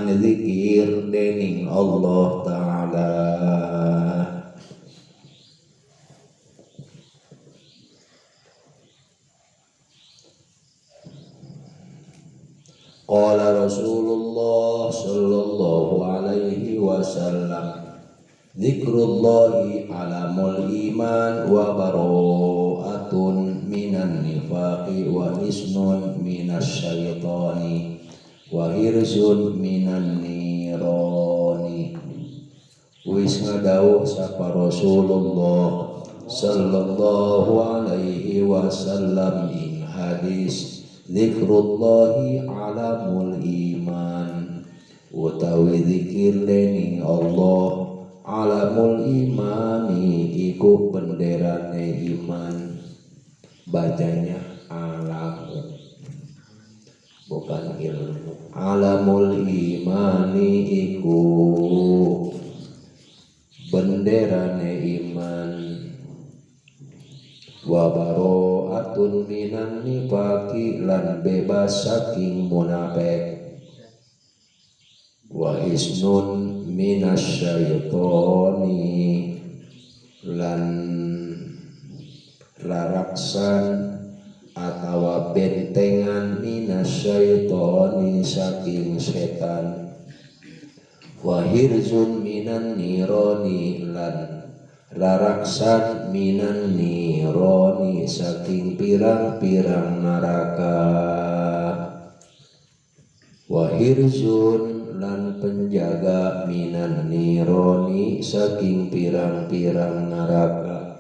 iman zikir dening Allah Ta'ala. Qala Rasulullah sallallahu alaihi wasallam, dzikrullahi alamul iman wa bara'atun minan nifaqi wa hisnun minas syaitani wa hirzun minan nirani. Wis ngadawuh sapa Rasulullah sallallahu alaihi wasallam ing hadis, dzikrullahi alamul iman, utawi zikir dening Allah, alamul imani iku benderane iman. Bacanya alam, bukan ilmu. Alamul imani iku benderane iman. Wa bara'atun minan nifaqi, lan bebas saking munafik. Wa hisnun minas syaitani, lan raraksan atawa bentengan minas syaitani saking setan. Wa hirzun minan nirani, lan raraksan minan nirani saking pirang-pirang neraka. Wa hirzun, lan penjaga minan nirani saking pirang-pirang neraka.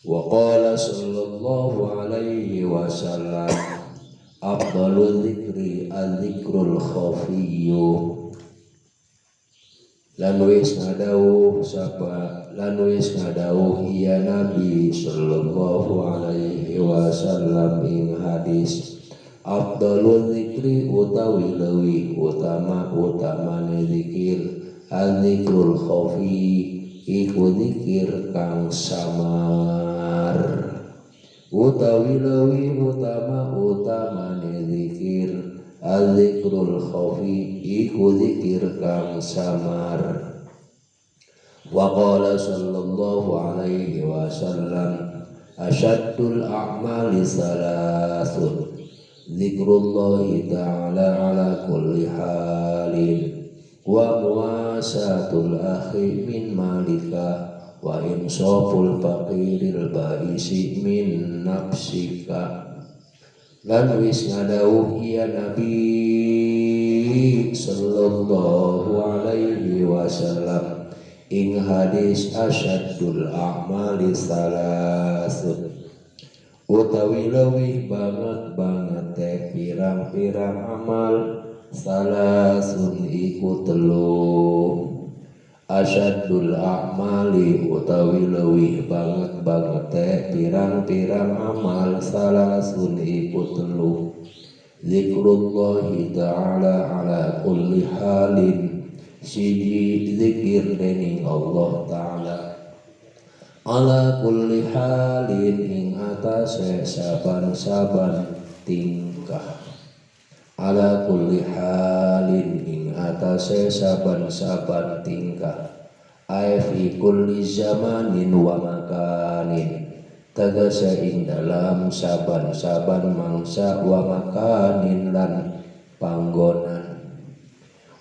Wa qala sallallahu alaihi wasallam, afdalul dzikri al-dzikrul khafiyyu. Lan wis ngadawuh iya Nabi sallallahu alaihi wasallam ing hadis, afdalul dzikri utawi leuwih utamane zikir, al-dzikrul khafi iku zikir kang samar. Utawi leuwih utamane zikir, al-dzikrul khafi iku zikir kang samar. Wa qala sallallahu alaihi wasallam, asyaddul a'mali salasun, dzikrullahi ta'ala ala kulli halin, wa muasatul akhi min malika, wa insaful faqiril baisi min nafsika. Lan wis ngadawuh iya Nabi sallallahu alaihi wasallam ing hadis, asyaddul a'mali salasun, utawi leuwih banget pirang-pirang amal, salasun iku telu. Asyaddul a'mali utawi leuwih banget pirang-pirang amal, salasun iku telu. Dzikrullahi ta'ala ala kulli halin, siji zikir dening Allah Ta'ala ala kulli halin ing atase saban-saban tingkah. Ala kulli halin ing atase saban-saban tingkah. Ai fi kulli zamanin wa makanin, tegese ing dalam saban-saban mangsa, wa makanin lan panggonan.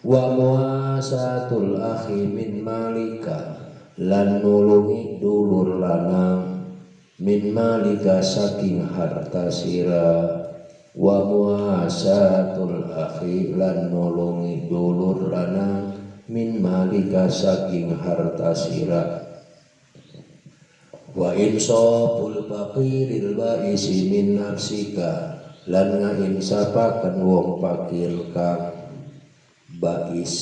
Wa muasatul akhi min malika, lan nulungi dulur lanang, min malika saking harta sira. Wa muasatul akhi, lan nulungi dulur lanang, min malika saking harta sira. Wa insaful faqiril baisi min nafsika, lan ngainsapaken wong fakir kang bais,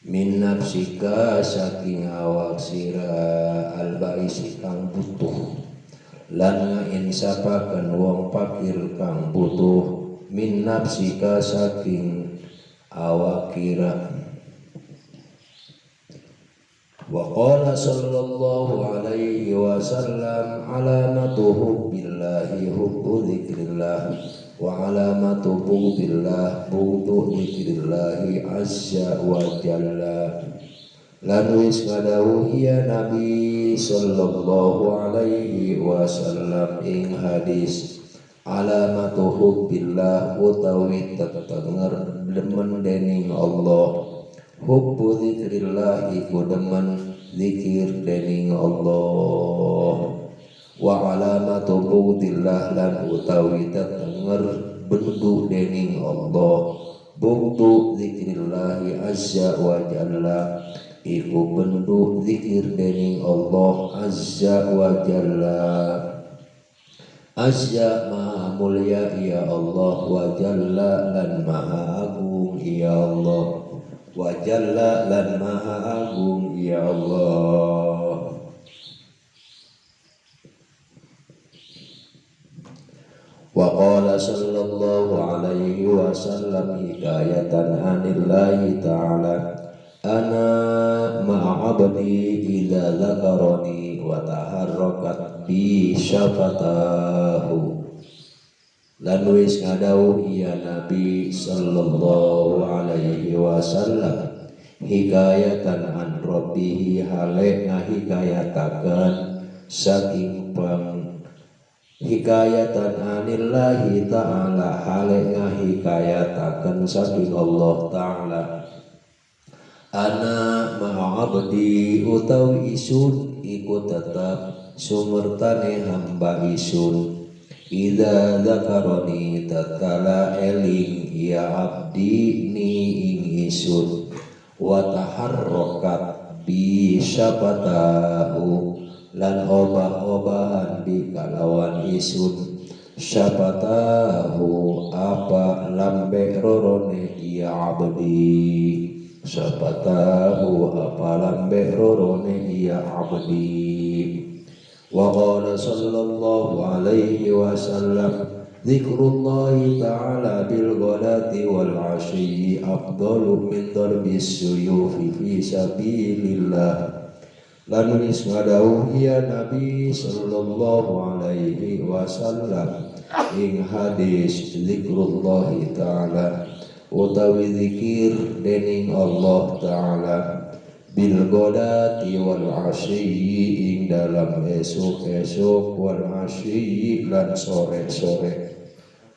min nafsika saking awak sira, al baisi kang butuh, lan ngainsapaken wong fakir kang butuh, min nafsika saking awak kira. Wa qala sallallahu alaihi wasallam alamatu hubbillahi hubbu dzikrillah wa alamatu bughdillah bughdu dzikrillahi azza wa jalla. Lan wis ngadhawuhi ya Nabi sallallahu alaihi wasallam ing hadis alamatu hubbillah utawi tetenger demen dening Allah. Hubbu dzikrillah iku demen zikir dening Allah. Wa alamatu bughdillah lan utawi tetenger bendu dening Allah. Bugdu dzikrillah azza wa jalla iku bendu zikir dening Allah azza wa jalla. Azza maha mulia ya Allah, wa jalla lan maha agung ya Allah, wa jalla lan maha agung ya Allah. Wa qala sallallahu alaihi wasallam hikayatan anillahi ta'ala ana ma'a abdi idza dzakarani wa taharrakat bi syafatahu. Lan wis ngadhawuh ya Nabi sallallahu alaihi wasallam hikayatan an rabbihi hale ngahikayataken saking hikayatan anillahi ta'ala hale ngahikayataken saking Allah ta'ala. Ana ma'abdi utawi isun iku tetap sumertane hamba isun idza dzakaroni tatkala eling ya abdi ni ing isun wa taharrakat bi syafatahu lan obah-obahan di kalawan isun syafatahu apa lambe rorone ya abdi syafatahu apa lambe rorone ya abdi. Wa qala sallallahu alaihi wasallam dzikrullahi ta'ala bil ghadati wal 'ashyi afdalu min darbis suyufi fi sabilillah. Lan wis ngadhawuhi ya Nabi sallallahu alaihi wasallam ing hadis dzikrullahi ta'ala utawi zikir dening Allah ta'ala bil ghadati wal 'ashyi ing dalam esuk-esuk wal 'ashyi lan sore-sore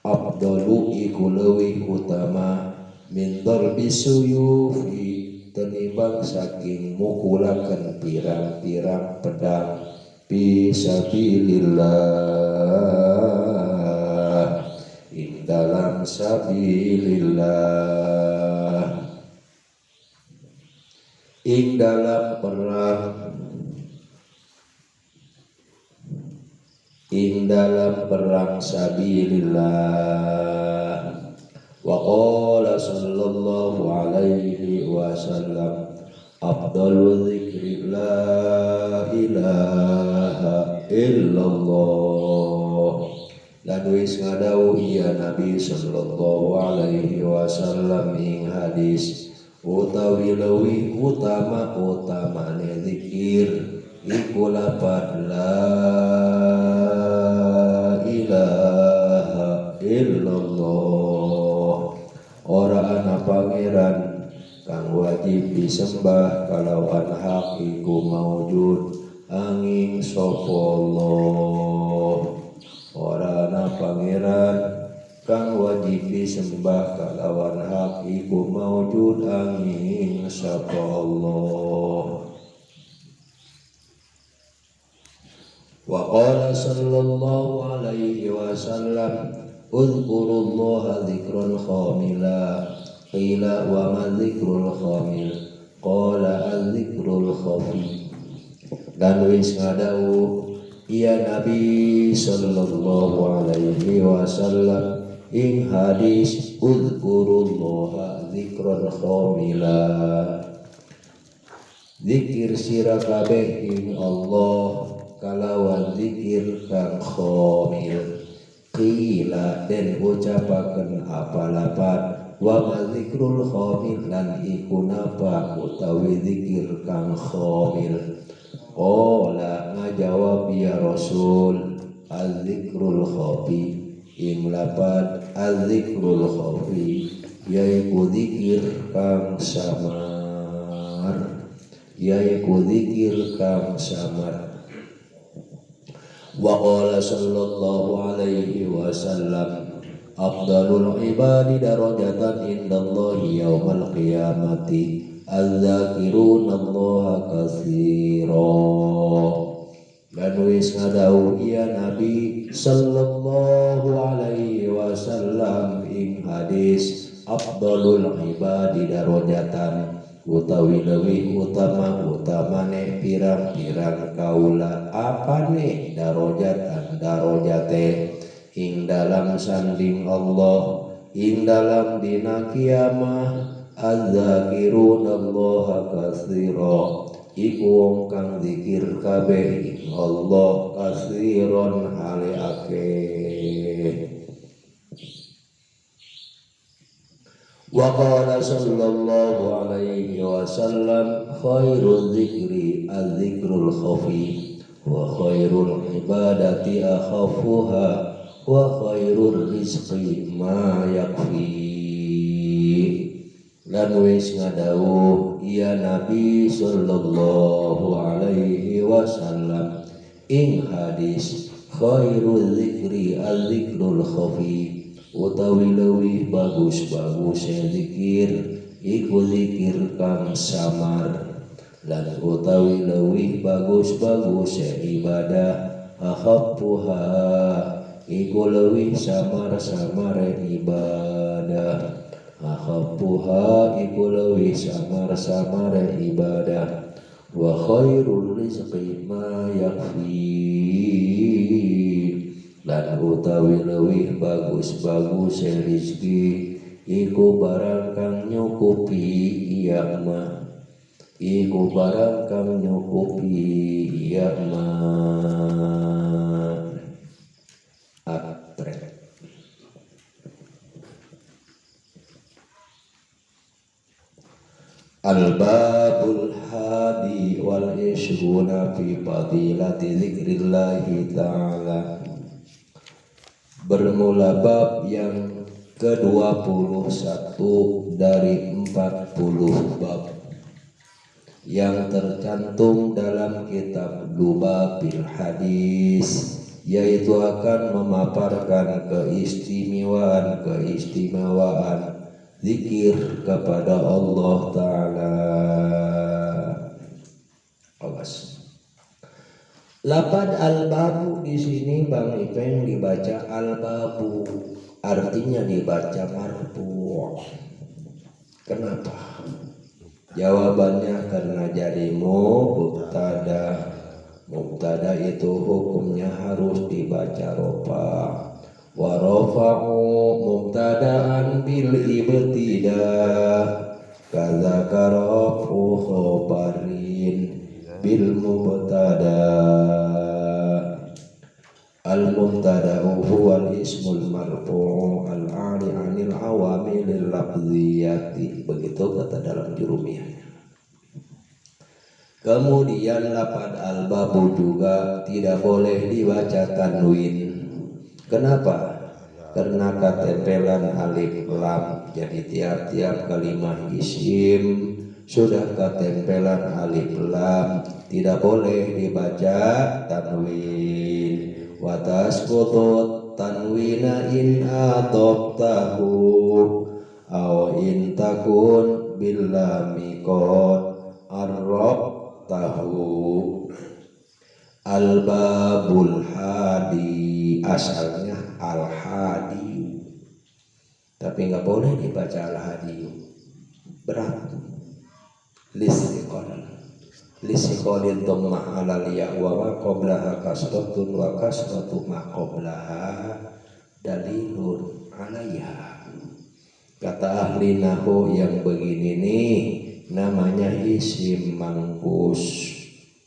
afdalu iku leuwih utama min darbis suyufi tenimbang saking mukulaken pirang-pirang pedang fi sabilillah ing dalam sabilillah ing dalam perang sabilillah. Wa qala sallallahu alaihi wasallam afdalu dzikri la ilaha illallah. Lan wis ngadhawuhi ya Nabi sallallahu alaihi wasallam ing hadis utawi leuwih utamane zikir iku lafaz la ilaha illallah. Ora ana pangeran kang wajib disembah kalawan hak iku maujud angin sapa Allah. Ora ana pangeran kang wajib disembah kalawan hak iku maujud angin sapa Allah. Wa qala sallallahu alaihi wasallam udhkurullaha dzikran khamila qila wa ma dzikrul khamil qala al-dzikrul khafi. Dan wis ngadhawuh ya Nabi sallallahu alaihi wasallam ing hadis udhkurullaha dzikran khamila zikir sira kabeh ing Allah kalawan zikir kang khamil. Qila den ucapaken apa lapat wa madzikrul khamil lan iku napa utawi zikir kang khamil. Qala ngajawab ya Rasul az-zikrul khafi ing lapad az-zikrul khafi yaiku zikir kang samar, yaiku zikir kang samar. Wa qala sallallahu alaihi wasallam afdalul ibadi darajatan indallahi yaumal qiyamati az-zakiruna allaha katsira. Dan wis ngadau ya Nabi sallallahu alaihi wasallam ing hadis afdalul ibadi darajatan utawi leuwih utamane pirang-pirang kaula apane darajatan darajate ing dalam sanding Allah ing dalam dina kiamah az-zakiruna allaha katsira iku wong kang zikir kabeh Allah katsiron hale akeh. Wa qala sallallahu alaihi wasallam khairul dzikri az-zikrul khafi wa khairul ibadati akhafuha wa khairul rizqi ma yakfi. Lan wis ngadawuh ya Nabi sallallahu alaihi wasallam ing hadis khairul dzikri az-zikrul khafi utawi leuwih bagus-bagus zikir iku zikir kang samar lan utawi leuwih bagus-bagus ibadah akhaffuha iku leuwih samar-samar ibadah akhaffuha iku leuwih samar-samar ibadah wa khairul rizqi ma yakfi lan utawi leuwih bagus-bagus rezeki iku barang kang nyukupi iya mah iku barang kang nyukupi iya mah atre. Al-babul hadi wal ishruna fi fadilati zikrillahi ta'ala. Bermula bab yang ke-21 dari 40 bab yang tercantum dalam kitab Lubabil Hadis, yaitu akan memaparkan keistimewaan zikir kepada Allah Ta'ala. Awas. Lapad al-babu di sini Bang Ipeng dibaca al-babu, artinya dibaca marfu'. Kenapa? Jawabannya karena jadi mubtada. Mubtada itu hukumnya harus dibaca rofa. Wa rafa'u mubtada'an bil ibtidah kadzaka rafu khabarin bil mubtada. Al mubtada'u huwal ismul marfu' al 'ali 'anil awamilil lafziyati, begitu kata dalam Jurumiyah. Kemudian lapad al-babu juga tidak boleh dibaca tanwin. Kenapa? Karena ketempelan alif lam, jadi tiap-tiap kalimat isim sudah ketempelan alif lam, tidak boleh dibaca tanwin. Wa tasqutut tanwina in adabtahu aw in takun bil lam qad arrabtahu. Al-babul hadi asalnya al-hadi, tapi nggak boleh dibaca al-hadi, berat. Lisikholin dhammah alal ya wa ma qablaha kasratun wa kasratu ma qablaha dalilun alaiha. Kata ahli nahwu yang begini nih namanya isim mangkus.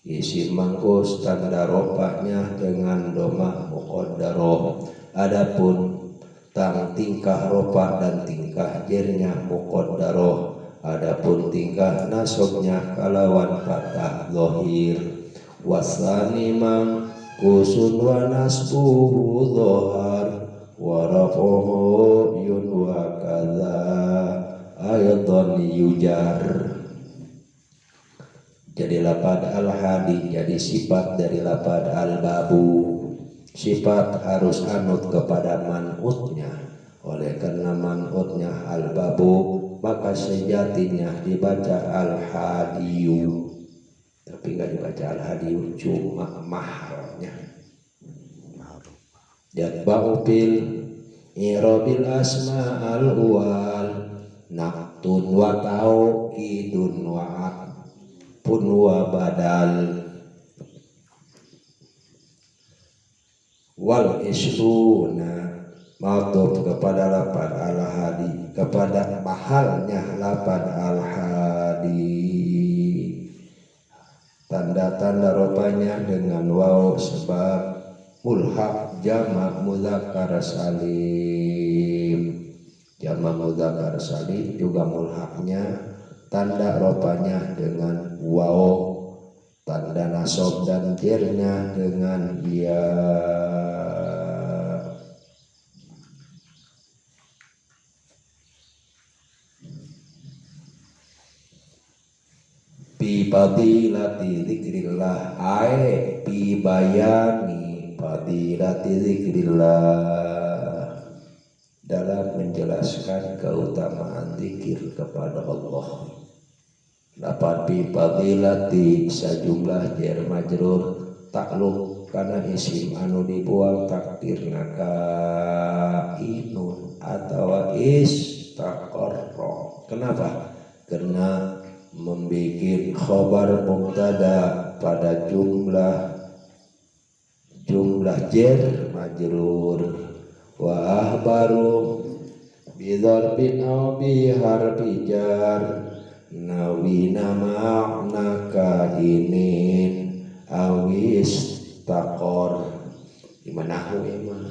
Isim mangkus tanda rofanya dengan domah muqaddarah. Adapun tang tingkah ropa dan tingkah jernya muqaddarah, adapun tingkah nasobnya kalawan patah zahir. Wasani mang kusun wa nasbuhu dhahar wa rafuhu yun wa kadza aydan yujar. Jadi lapad al-hadi jadi sifat dari lapad al-babu. Sifat harus anut kepada man'utnya. Oleh karena man'utnya al-babu, maka sejatinya dibaca al-hadiyu. Tapi nggak dibaca al-hadiyu, cuma mahalnya. Jatba'u fil i'rabil asma al-uwal naktun wa taukidun wa pun wa badal. Wal isruna ma'tuf kepada lapad al-hadi, kepada mahalnya lapad al-hadi. Tanda-tanda rupanya dengan waw sebab mulhaq jamak mudzakkar salim. Jamak mudzakkar salim juga mulhaqnya tanda rupanya dengan waw, tanda nasab dan jernya dengan ya. Bi fadilati zikrillah ay bi bayani fadilati zikrillah, dalam menjelaskan keutamaan zikir kepada Allah. Dapat bi fadilati sajumlah jar majrur takluk karena isim anu dibuang takdirna kainun atau istaqarra. Kenapa? Karena membikin khobar mubtada pada jumlah jar majrur. Wa ahbaru bidzarbin aw bi harfi jar nawina ma'na kainin awis taqor. Gimana emang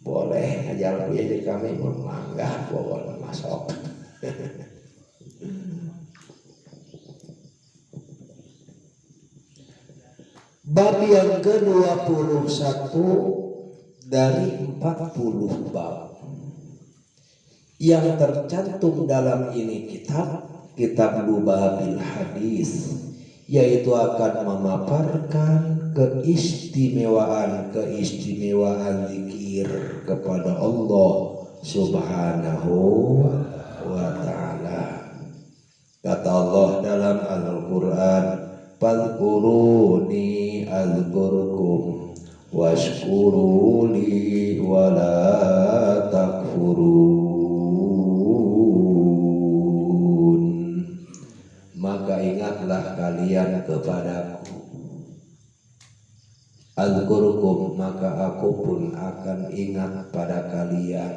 boleh ajar jadi kami menganggah boleh masuk. Bab yang ke-21 dari 40 bab yang tercantum dalam ini kitab Lubabil Hadis, yaitu akan memaparkan keistimewaan zikir kepada Allah Subhanahu wa ta'ala. Kata Allah dalam Al-Quran, fadhkuruni azkurkum washkuruli wala takfurun. Maka ingatlah kalian kepadaku, azkurkum maka aku pun akan ingat pada kalian,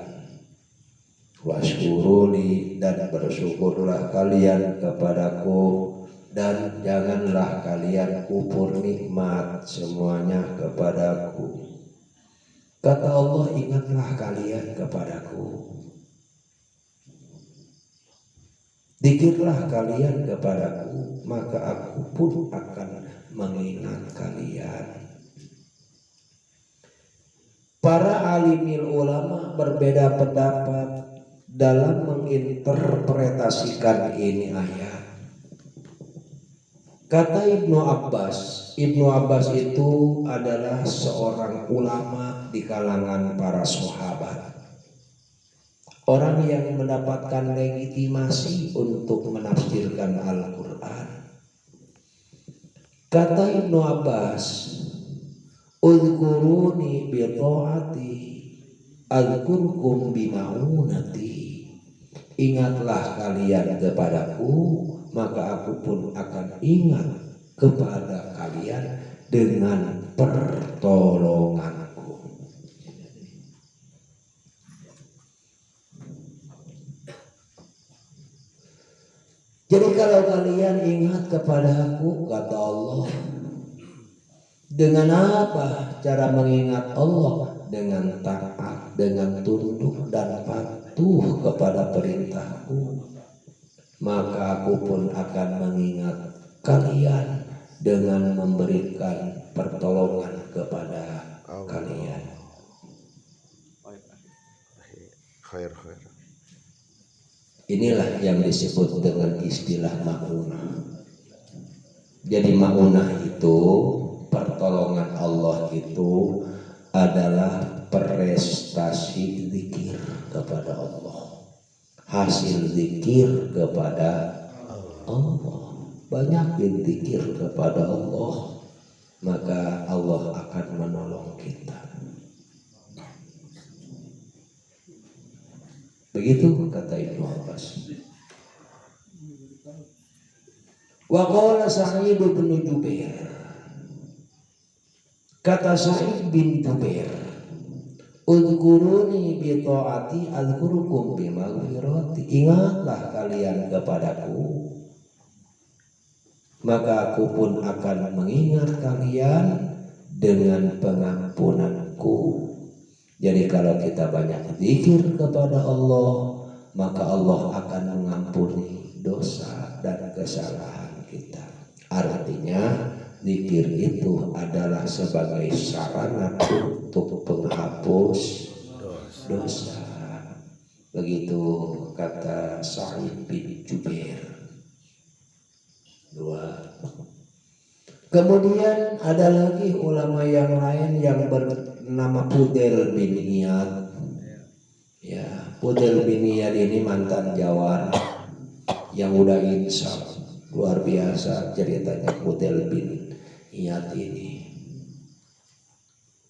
washkuruli dan bersyukurlah kalian kepadaku, dan janganlah kalian kufur nikmat semuanya kepadaku. Kata Allah, ingatlah kalian kepadaku, zikirlah kalian kepadaku, maka aku pun akan mengingat kalian. Para alimil ulama berbeda pendapat dalam menginterpretasikan ini ayat. Kata Ibnu Abbas itu adalah seorang ulama di kalangan para sahabat, orang yang mendapatkan legitimasi untuk menafsirkan Al-Quran. Kata Ibnu Abbas, udhkuruni bi ta'ati adhkurkum bi ma'unati. Ingatlah kalian kepadaku, maka aku pun akan ingat kepada kalian dengan pertolonganku. Jadi kalau kalian ingat kepada aku, kata Allah, dengan apa cara mengingat Allah? Dengan taat. dengan tunduk dan patuh kepada perintahku, maka aku pun akan mengingat kalian dengan memberikan pertolongan kepada kalian. Khair. Inilah yang disebut dengan istilah ma'unah. Jadi ma'unah itu, pertolongan Allah itu adalah prestasi zikir kepada Allah, hasil zikir kepada Allah. Banyak berzikir kepada Allah, maka Allah akan menolong kita. Begitu kata Ibnu Abbas. Wa qala Sa'id bin Jubair. Kata Sa'id bin Jubair, "Udhkuruni bi ta'ati adhkurukum bi maghfirati." Ingatlah kalian kepadaku, maka aku pun akan mengingat kalian dengan pengampunanku. Jadi kalau kita banyak zikir kepada Allah, maka Allah akan mengampuni dosa dan kesalahan kita. Artinya zikir itu adalah sebagai sarana untuk penghapus dosa. Begitu kata Sa'id bin Jubair. 2. Kemudian ada lagi ulama yang lain yang bernama Fudail bin Iyad. Ya, Fudail bin Iyad ini mantan jawara yang udah insaf. Luar biasa ceritanya Fudail bin Iyad ini.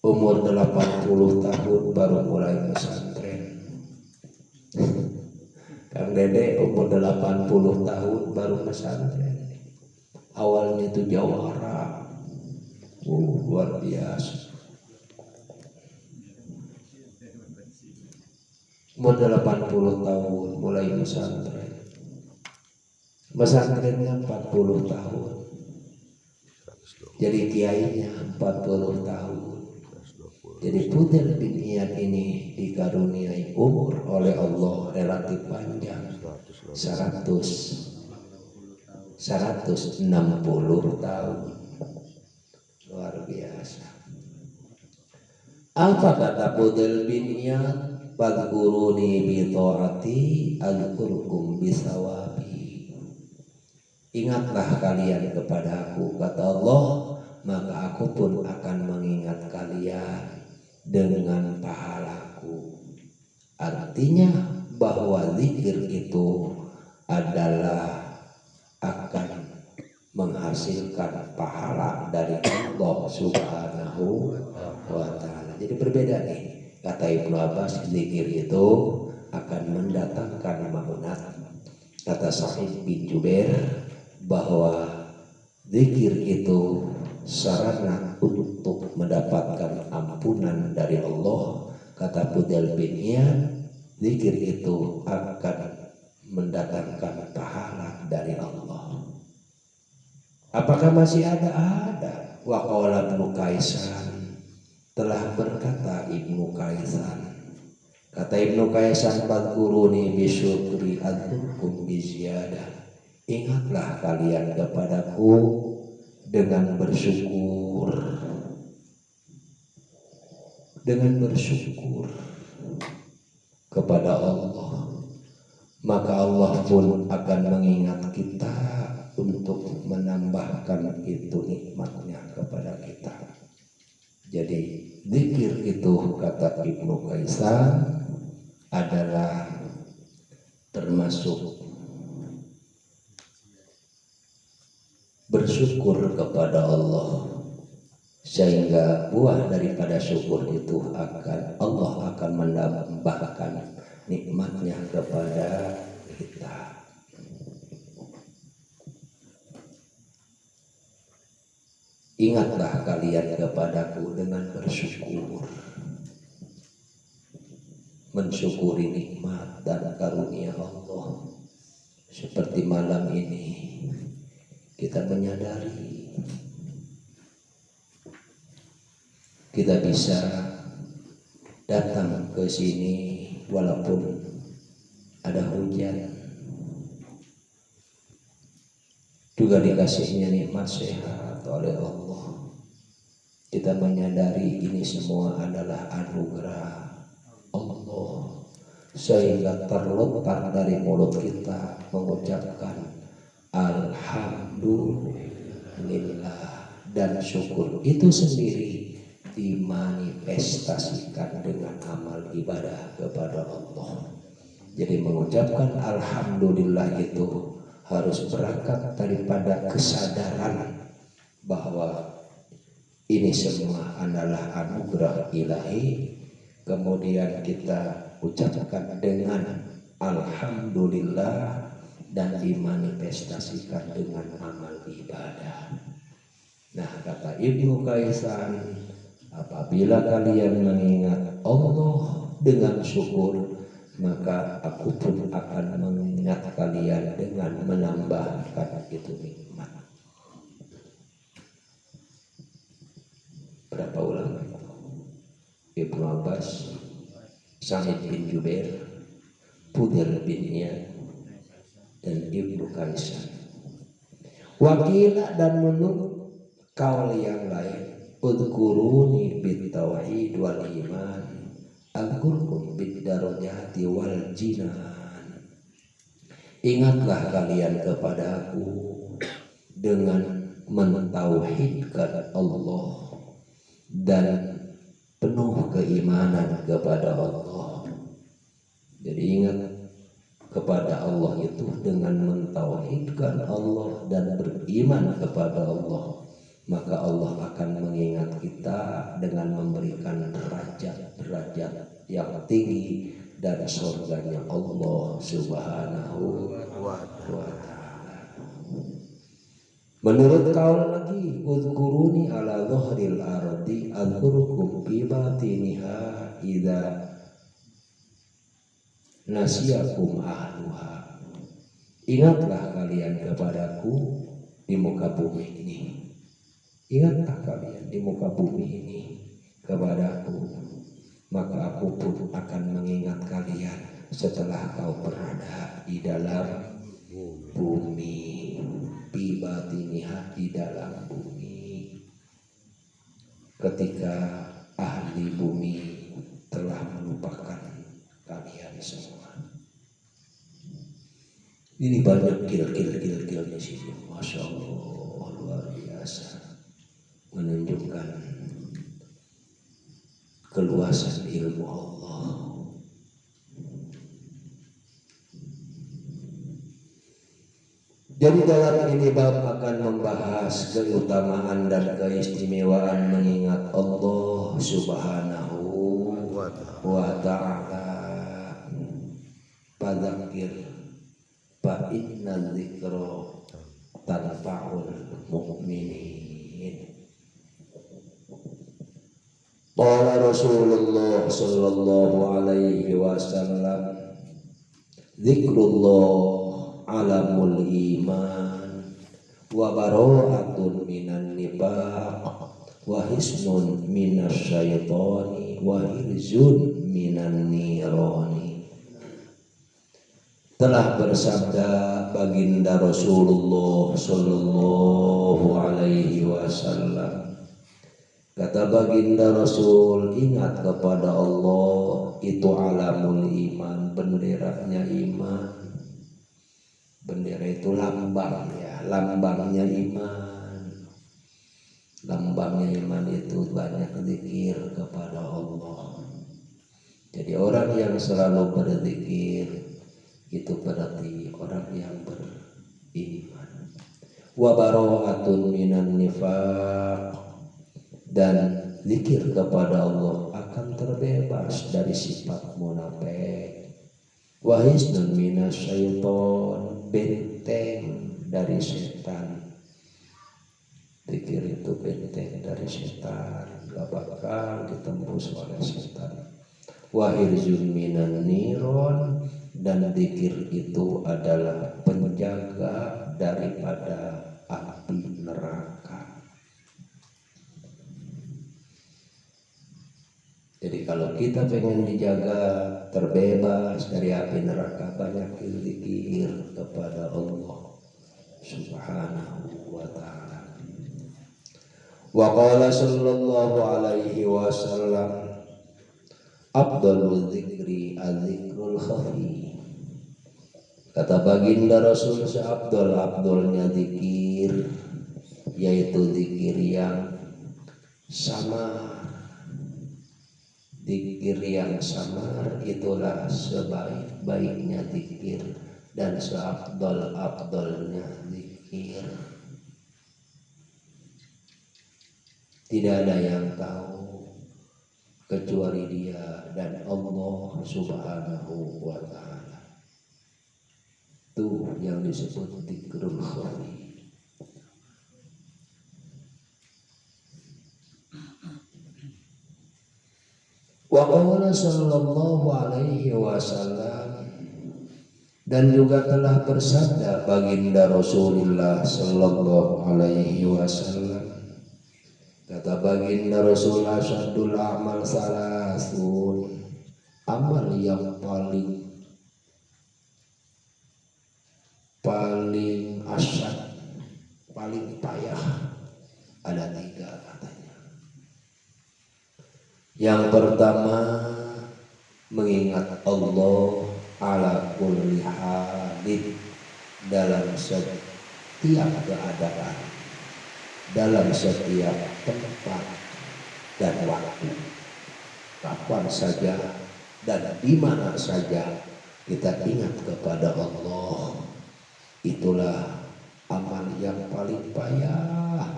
Umur 80 tahun baru mulai pesantren. Kang Dede umur 80 tahun baru pesantren. Awalnya itu jawara, luar biasa. Umur 80 tahun mulai pesantren. Pesantrennya 40 tahun. Jadi kiainya 40 tahun. Jadi Fudail bin Iyad ini dikaruniai umur oleh Allah relatif panjang, 160 tahun. Luar biasa. Apa kata Fudail bin Iyad? Fadhkuruni bi ta'ati adhkurkum bi sawabi. Ingatlah kalian kepada aku, kata Allah, maka aku pun akan mengingat kalian dengan pahalaku. Artinya bahwa zikir itu adalah akan menghasilkan pahala dari Allah Subhanahu wa ta'ala. Jadi berbeda nih, kata Ibnu Abbas, zikir itu akan mendatangkan maunat. Kata Sa'id bin Jubair bahwa zikir itu sarana untuk mendapatkan ampunan dari Allah. Kata Fudail bin Iyad, zikir itu akan mendatangkan pahala dari Allah. Apakah masih ada? Ada. Wa qala Ibnu Kaisan, telah berkata Ibnu Kaisan. Kata Ibnu Kaisan, fadhkuruni bi syukri adzukum bi ziyadah. Ingatlah kalian kepadaku dengan bersyukur. Dengan bersyukur kepada Allah, maka Allah pun akan mengingat kita untuk menambahkan itu nikmatnya kepada kita. Jadi zikir itu, kata Ibnu Kaisan, adalah termasuk bersyukur kepada Allah, sehingga buah daripada syukur itu Allah akan menambahkan nikmatnya kepada kita. Ingatlah kalian kepadaku dengan bersyukur, mensyukuri nikmat dan karunia Allah. Seperti malam ini kita menyadari kita bisa datang ke sini walaupun ada hujan, juga dikasihnya nikmat sehat oleh Allah. Kita menyadari ini semua adalah anugerah Allah, sehingga terlontar dari mulut kita mengucapkan alhamdulillah, dan syukur itu sendiri dimanifestasikan dengan amal ibadah kepada Allah. Jadi mengucapkan alhamdulillah itu harus berangkat daripada kesadaran bahwa ini semua adalah anugerah ilahi. Kemudian kita ucapkan dengan alhamdulillah dan dimanifestasikan dengan amal ibadah. Nah, kata Ibnu Kaisan, apabila kalian mengingat Allah dengan syukur, maka aku pun akan mengingat kalian dengan menambahkan itu nikmat. Berapa ulama itu? Ibnu Abbas, Sa'id bin Jubair, Fudail bin Iyad, dan Ibnu Kaisan. Wakila dan menurut kaul yang lain, udkuruni bit tauhid wal iman, Al-Qur'an bid-darajati wal jinan. Ingatlah kalian kepada aku dengan mentauhidkan Allah dan penuh keimanan kepada Allah. Jadi ingat kepada Allah itu dengan mentauhidkan Allah dan beriman kepada Allah, maka Allah akan mengingat kita dengan memberikan derajat-derajat yang tinggi dan surganya Allah Subhanahu wa ta'ala. Menurut kaul lagi, udkuruni ala dhahril ardi adzurukum bi batiniha idza nasiyakum ahluha. Ingatlah kalian kepadaku di muka bumi ini. Ingatlah kalian di muka bumi ini kepadaku, maka aku pun akan mengingat kalian setelah kau berada di dalam bumi, bibatiniha, di dalam bumi, ketika ahli bumi telah melupakan kalian semua. Ini banyak gil di sini, masya Allah, luar biasa, menunjukkan keluasan ilmu Allah. Jadi dalam ini bab akan membahas keutamaan dan keistimewaan mengingat Allah Subhanahu wa ta'ala. Fadzakir fa inna dzikra tanfa'ul mu'minin. Qala Rasulullah sallallahu alaihi wasallam, zikrullah alamul iman wa bara'atun minan nifaq wa hisnun minas syaitani wa hirzun minan nirani. Telah bersabda baginda Rasulullah sallallahu alaihi wasallam, kata baginda Rasul, ingat kepada Allah, itu alamul iman, benderanya iman. Bendera itu lambang, ya, lambangnya iman. Lambangnya iman itu banyak zikir kepada Allah. Jadi orang yang selalu berzikir itu berarti orang yang beriman. Wa bara'atun minan nifaq, dan zikir kepada Allah akan terbebas dari sifat munafik. Wa hisnun minas syaitan, benteng dari setan. Zikir itu benteng dari setan, gak bakal ditembus oleh setan. Wa hirzun minan niron, dan zikir itu adalah penjaga daripada api neraka. Jadi kalau kita pengen dijaga terbebas dari api neraka, banyak zikir kepada Allah Subhanahu wa ta'ala. Wa qala sallallahu alaihi wasallam, afdalul dzikri az-zikrul khafi. Kata baginda Rasul, seabdol-abdolnya zikir yaitu zikir yang samar. Zikir yang samar itulah sebaik-baiknya zikir dan seabdol-abdolnya zikir. Tidak ada yang tahu kecuali Dia dan Allah Subhanahu wa ta'ala. Itu yang disebut zikrul khafi. Wa qala sallallahu alaihi wasallam, dan juga telah bersabda baginda Rasulullah sallallahu alaihi wasallam. Kata baginda Rasulullah, syadul amal salasun, amal yang paling asyad, paling payah ada 3 katanya. Yang pertama, mengingat Allah ala kulli halin, dalam setiap keadaan, dalam setiap tempat dan waktu, kapan saja dan di mana saja kita ingat kepada Allah. Itulah amal yang paling payah,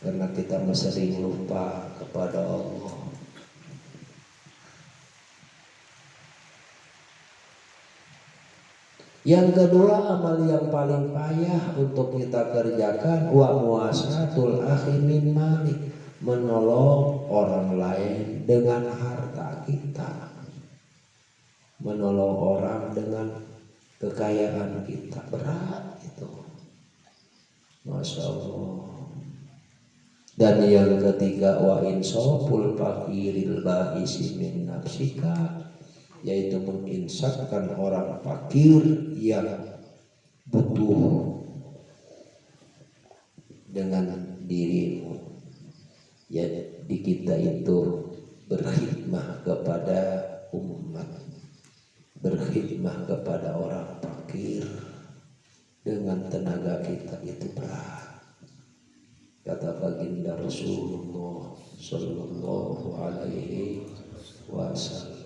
karena kita sering lupa kepada Allah. Yang kedua, amal yang paling payah untuk kita kerjakan, wa muasatul akhi min mali, menolong orang lain dengan harta kita, menolong orang dengan kekayaan kita. Berat itu, Masya Allah. Dan yang ketiga, wa insaful fakiril ba'isi min nafsika, yaitu menginsafkan orang fakir yang butuh dengan dirimu. Jadi kita itu berkhidmah kepada umat, berkhidmah kepada orang fakir dengan tenaga kita, itu berat. Kata baginda Rasulullah sallallahu alaihi wasallam.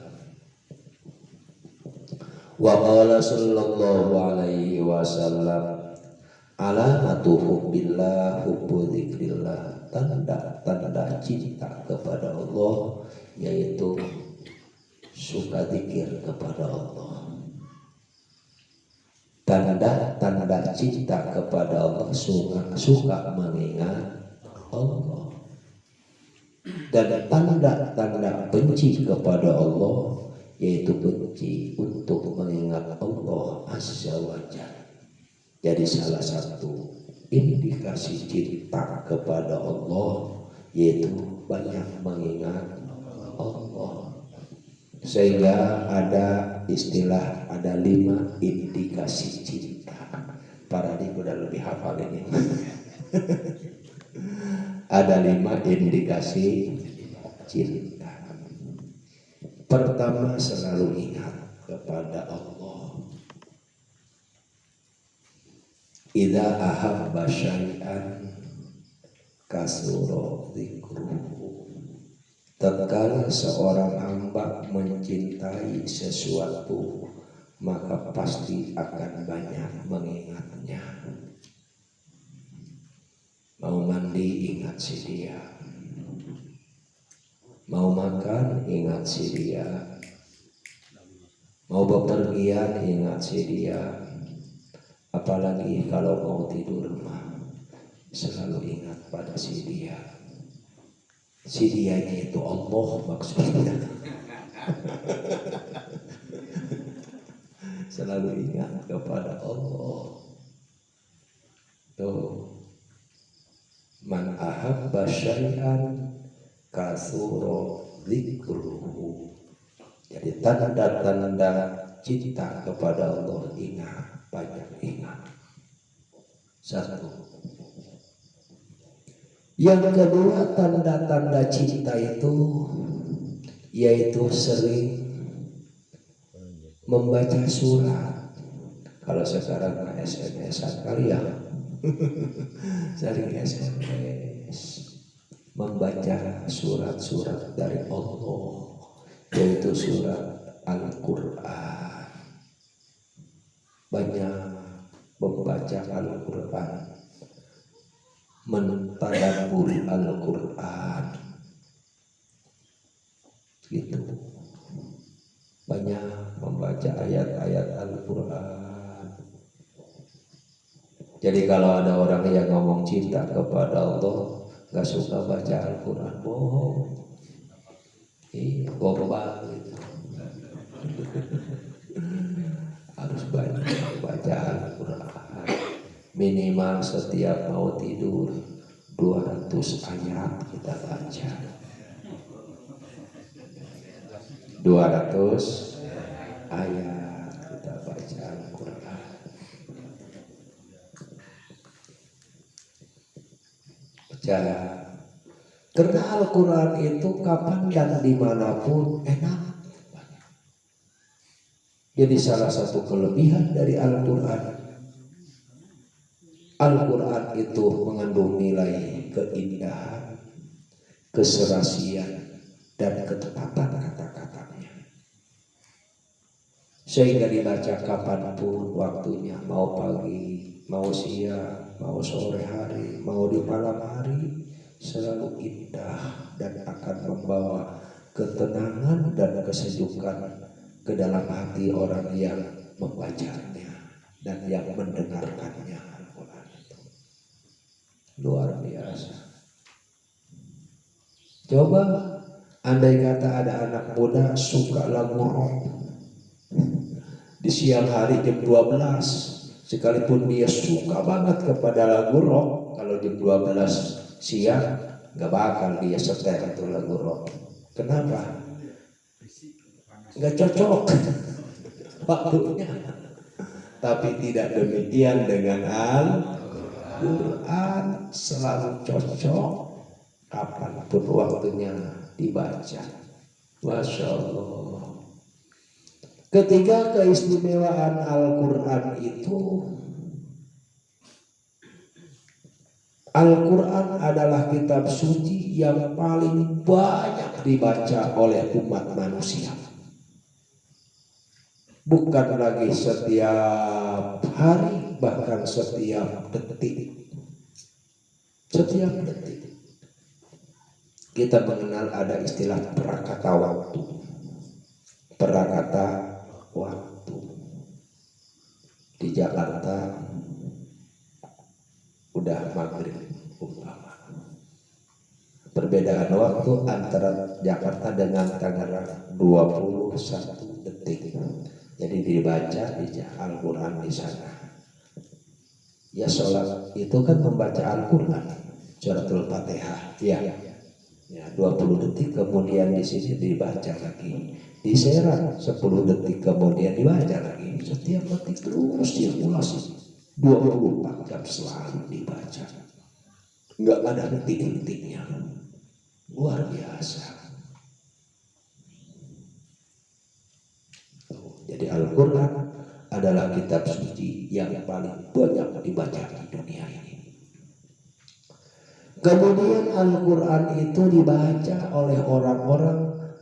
Wa qala sallallahu alaihi wasallam, alamatu hubbillah hubbu dzikrillah, tanda cinta kepada Allah yaitu suka zikir kepada Allah. Tanda cinta kepada Allah, suka mengingat Allah. Dan tanda benci kepada Allah yaitu benci untuk mengingat Allah Azza wa Jalla. Jadi salah satu indikasi cinta kepada Allah yaitu banyak mengingat Allah. Sehingga ada istilah, ada 5 indikasi cinta. Para di udah lebih hafal ini. Ada 5 indikasi cinta. Pertama, selalu ingat kepada Allah. Idza ahabba syai'an kasura dzikruhu. Tatkala seorang hamba mencintai sesuatu, maka pasti akan banyak mengingatnya. Mau mandi, ingat si dia. Mau makan, ingat si dia. Mau bepergian, ingat si dia. Apalagi kalau mau tidur mah, selalu ingat pada si dia. Si dianya itu Allah maksudnya. Selalu ingat kepada Allah. Tuh, man ahabba syai'an kasuro dzikruhu. Jadi tanda-tanda cinta kepada Allah, ingat, banyak ingat. Satu. Yang kedua, tanda-tanda cinta itu yaitu sering membaca surat. Kalau sekarang SMS-an kali ya, sering SMS, membaca surat-surat dari Allah, yaitu surat Al-Quran. Banyak membaca Al-Quran, mentadabbur Al-Quran, gitu. Banyak membaca ayat-ayat Al-Quran. Jadi kalau ada orang yang ngomong cinta kepada Allah, gak suka baca Al-Quran, bohong. Gombal gitu. Harus banyak baca Al-Quran. Minimal setiap mau tidur 200 ayat kita baca. 200 ayat kita baca Al-Quran. Baca. Karena Al-Quran itu kapan dan dimanapun enak. Jadi salah satu kelebihan dari Al-Quran, Al-Quran itu mengandung nilai keindahan, keserasian, dan ketepatan kata-katanya. Sehingga dibaca kapanpun waktunya, mau pagi, mau siang, mau sore hari, mau di malam hari, selalu indah dan akan membawa ketenangan dan kesejukan ke dalam hati orang yang membacanya dan yang mendengarkannya. Al-Quran itu luar biasa. Coba andai kata ada anak muda suka lagu rock di siang hari jam 12, sekalipun dia suka banget kepada lagu rock, kalau jam 12 siang gak bakal dia setel itu lagu rock. Kenapa? Gak cocok waktunya. Tapi tidak demikian dengan Al-Quran, selalu cocok kapanpun waktunya dibaca. Masya Allah. Ketiga, keistimewaan Al-Quran itu, Al-Quran adalah kitab suci yang paling banyak dibaca oleh umat manusia. Bukan lagi setiap hari, bahkan setiap detik. Setiap detik. Kita mengenal ada istilah prakata waktu. Prakata waktu. Di Jakarta udah maghrib umpama. Perbedaan waktu antara Jakarta dengan Tangerang 21 detik. Jadi dibaca di Al-Quran di sana. Ya sholat itu kan membaca Al-Quran, suratul Fatihah. Ya, 20 detik kemudian di sini dibaca lagi. Diserat 10 detik kemudian dibaca lagi. Setiap detik terus sirkulasi. 24 jam selalu dibaca. Enggak ada detik-detiknya. Luar biasa. Jadi Al-Quran adalah kitab suci yang paling banyak dibaca di dunia ini. Kemudian Al-Quran itu dibaca oleh orang-orang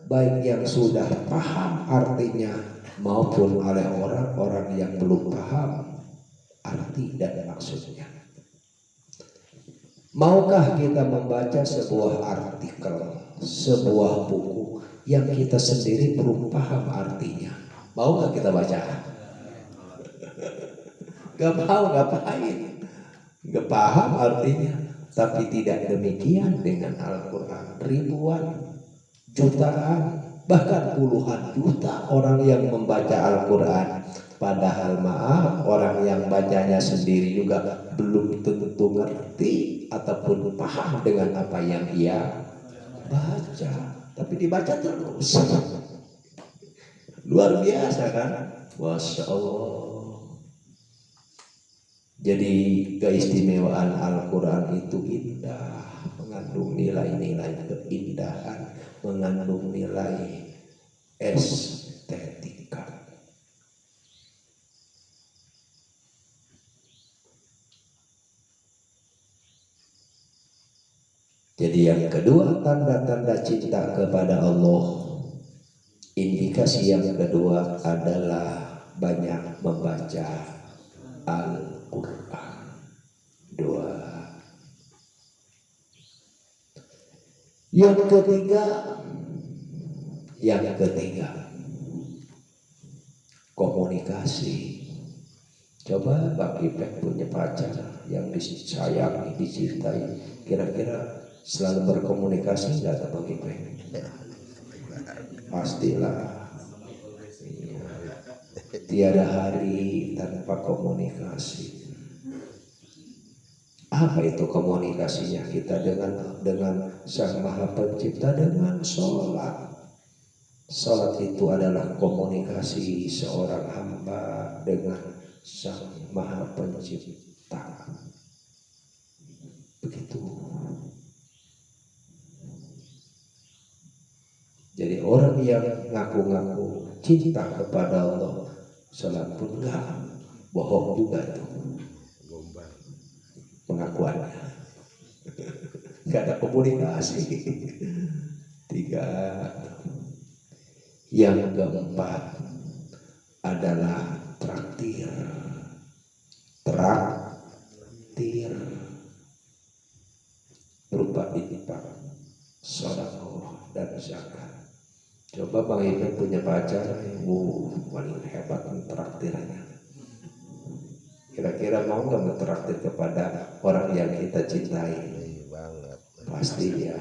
baik yang sudah paham artinya maupun oleh orang-orang yang belum paham arti dan maksudnya. Maukah kita membaca sebuah artikel, sebuah buku yang kita sendiri belum paham artinya? Mau gak kita baca? Gak mau, ngapain? Gak paham artinya. Tapi tidak demikian dengan Al-Quran. Ribuan, jutaan, bahkan puluhan juta orang yang membaca Al-Quran. Padahal maaf, orang yang bacanya sendiri juga belum tentu ngerti ataupun paham dengan apa yang ia baca. tapi dibaca terus. Luar biasa kan? Masya Allah. Jadi keistimewaan Al-Quran itu indah, mengandung nilai-nilai keindahan, mengandung nilai estetika. Jadi yang kedua, tanda-tanda cinta kepada Allah. Indikasi yang kedua adalah banyak membaca Al-Quran. Dua. Yang ketiga, komunikasi. Coba Bang Ipek punya pacar yang disayangi, dicintai, kira-kira selalu berkomunikasi nggak Bang Ipek? Pastilah. Iya. Tiada hari tanpa komunikasi. Apa itu komunikasinya kita dengan Sang Maha Pencipta? Dengan sholat. Sholat itu adalah komunikasi seorang hamba dengan Sang Maha Pencipta. Begitu. Jadi orang yang ngaku-ngaku cinta kepada Allah, sholat pun enggak, bohong juga tuh pengakuannya. Enggak ada komunikasi. Tiga. Yang keempat adalah traktir. Traktir berupa infak, sedekah dan zakat. Coba Bang Ipek punya pacar yang paling hebat mentraktirnya. Kira-kira mau nggak mentraktir kepada orang yang kita cintai? Banget. Pasti ya.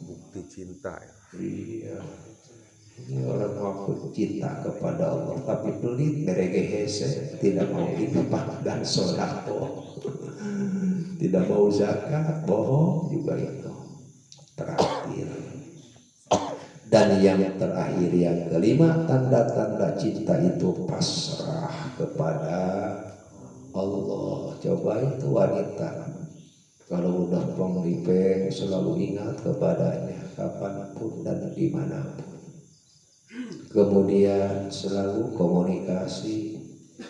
Bukti cinta ya. Iya. Ini orang mengaku cinta kepada Allah tapi pelit, merege hese, tidak mau infak dan sedekah, tidak mau zakat, bohong juga itu. Traktir. Dan yang terakhir, yang kelima, tanda-tanda cinta itu pasrah kepada Allah. Coba itu wanita, kalau udah Bang Ipek selalu ingat kepadanya kapanpun dan dimanapun. Kemudian selalu komunikasi,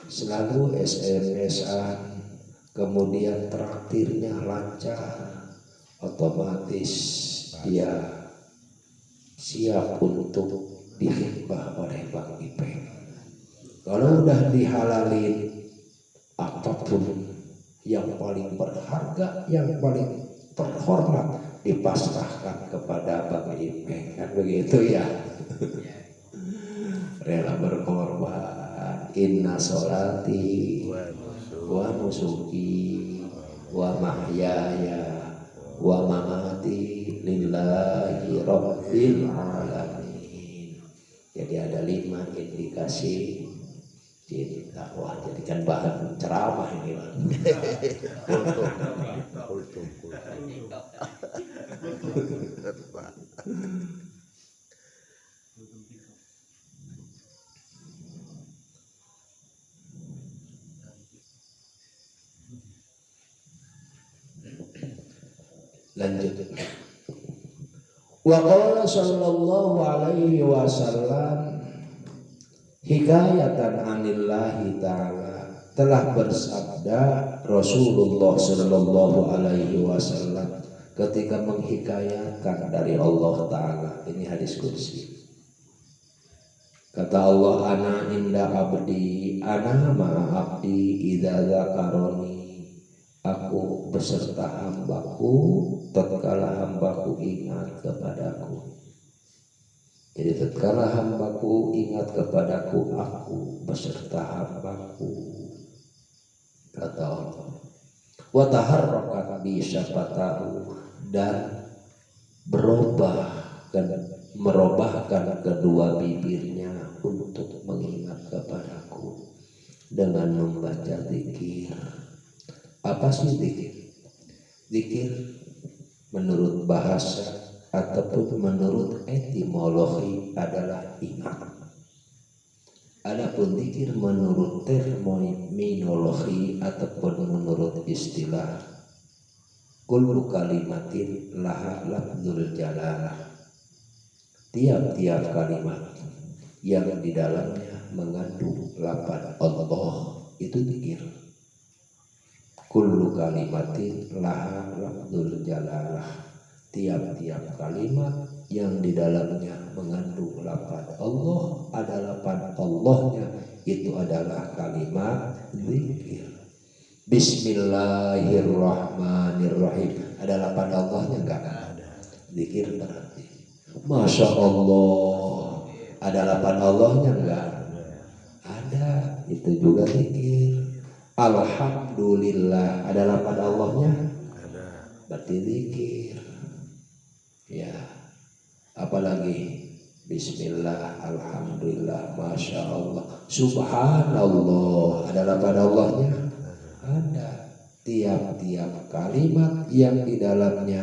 selalu SMS-an, kemudian traktirnya lancar, otomatis dia siap untuk dihibah oleh Bang Ipek. Kalau udah dihalalin, apapun yang paling berharga, yang paling terhormat dipasrahkan kepada Bang Ipek, kan begitu ya. Rela berkorban. Inna sholati wa nusuki wa mahyaya wa mamati lillahi rabbil alamin. Jadi ada 5 indikasi cinta. Wah, jadikan bahan ceramah ini Bang. Kultum. Lanjut. Wa qala sallallahu alaihi wasallam hikayatan anillahi ta'ala, telah bersabda Rasulullah sallallahu alaihi wasallam ketika menghikayatkan dari Allah Ta'ala. Ini hadis qudsi. Kata Allah, ana inda abdi, ana ma'a abdi idza zakaroni. Aku beserta hambaku tatkala hambaku ingat kepadaku. Jadi tatkala hambaku ingat kepadaku, aku beserta hambaku. Kata Allah. Wa taharrakat bi syafatahu, dan merubahkan kedua bibirnya untuk mengingat kepadaku dengan membaca zikir. Apa sih zikir? Zikir menurut bahasa ataupun menurut etimologi adalah ingat. Adapun zikir menurut terminologi ataupun menurut istilah, kullu kalimatin laha lafzul jalalah, tiap-tiap kalimat yang di dalamnya mengandung lafaz Allah itu zikir. Kullu kalimatin laha lafzul jalalah, tiap-tiap kalimat yang di dalamnya mengandung lafaz Allah, ada lafaz Allahnya, itu adalah kalimat zikir. Bismillahirrahmanirrahim, ada lafaz Allahnya enggak? Zikir berarti. Masya Allah, ada lafaz Allahnya enggak? Ada, itu juga zikir. Alhamdulillah, ada lafaz Allahnya? Ada. Berarti zikir. Ya, apalagi Bismillah, Alhamdulillah, Masya Allah, Subhanallah, ada lafaz Allahnya? Ada. Tiap-tiap kalimat yang di dalamnya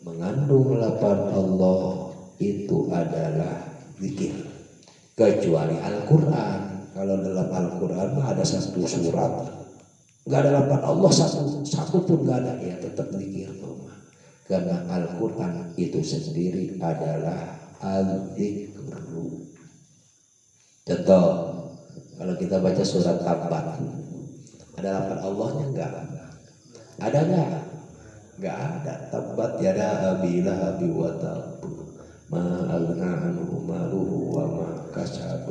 mengandung lafaz Allah itu adalah zikir. Kecuali Al-Quran. Kalau dalam Al-Quran ada satu surat nggak ada lafaz Allah satu pun nggak ada, ya tetap zikir. Karena Al-Quran itu sendiri adalah al-zikru. Contoh, kalau kita baca surat Tabbat, ada lafaz Allahnya enggak? Ada enggak? Enggak ada. Tabbat yada abi lahabi wa tab, ma aghna anhu maluhu wa ma kasab,